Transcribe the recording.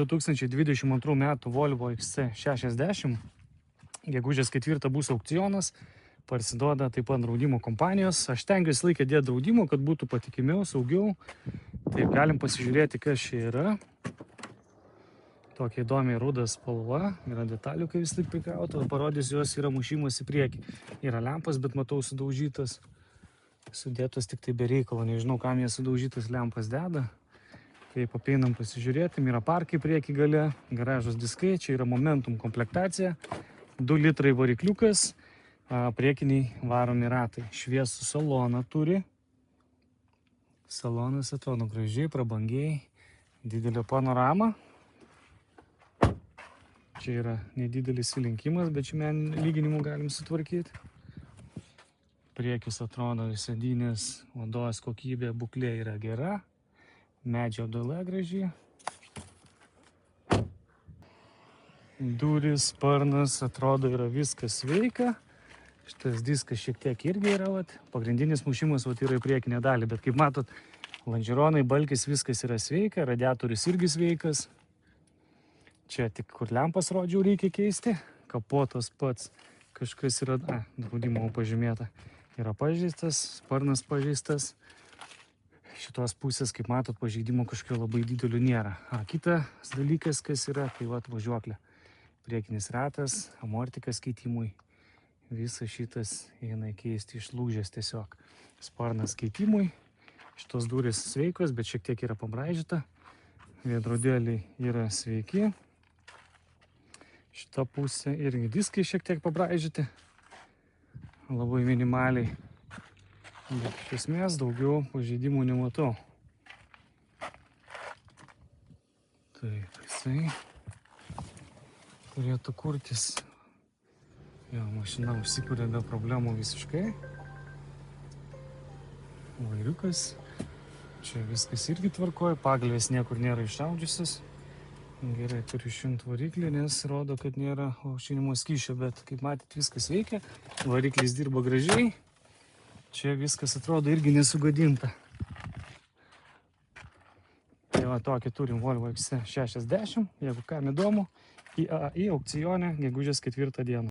2022 metų Volvo XC60. Gegužės 4 bus aukcionas. Parsiduoda taip pat draudimo kompanijos. Aš tengiuosi laikę dėti draudimo, kad būtų patikimiau, saugiau. Taip, galim pasižiūrėti, kas čia yra. Tokia įdomiai ruda spalva. Yra detalių, kai vis tik prikrauta. Parodys, jos yra mušimas į priekį. Yra lempas, bet matau sudaužytas. Sudėtos tik tai be reikalo. Nežinau, kam jie sudaužytas lempas deda. Kaip apeinam pasižiūrėti, yra parkai prieki gale, garažos diskai, čia yra Momentum komplektacija, 2 litrai varikliukas, priekiniai varomi ratai. Šviesų saloną turi. Salonas atrodo gražiai, prabangiai, didelė panorama. Čia yra nedidelis įlinkimas, bet čia lyginimų galim sutvarkyti. Priekis atrodo sėdynės, odos kokybė, būklė yra gera. Medžio dala graži. Durys, sparnas, atrodo yra viskas sveika. Šitas diskas šiek tiek irgi yra, pagrindinis mušimas yra į priekinę dalį, bet kaip matot, lonžeronai, balkis, viskas yra sveika, radiatorius irgi sveikas. Čia tik kur lempas rodžiau reikia keisti, kapotas pats kažkas yra, draudimo pažymėta, yra pažeistas, sparnas pažeistas. Šitos pusės, kaip matot, pažeidimo kažkokio labai didelių nėra. Kitas dalykas, kas yra, tai važiuoklė. Priekinis ratas, amortikas keitimui. Visas šitas eina keisti, išlūžęs tiesiog. Sparnas keitimui. Šitos durys sveikos, bet šiek tiek yra pabraižyta. Veidrodėliai yra sveiki. Šita pusė irgi diskai šiek tiek pabraižyti. Labai minimaliai. Bet iš esmės daugiau pažeidimų nematau. Taip, jisai turėtų kurtis. Jo, mašina užsikūrė be problemų visiškai. Vairiukas. Čia viskas irgi tvarkoja, pagalvės niekur nėra išaudžiusios. Gerai, turiu išjungt variklį, nes rodo, kad nėra aušinimo skysčio, bet kaip matėt, viskas veikia. Variklis dirba gražiai. Čia viskas atrodo irgi nesugadinta. Tai va, tokį turim Volvo XC60. Jeigu kam įdomu, IAI aukcione gegužės 4 dieną.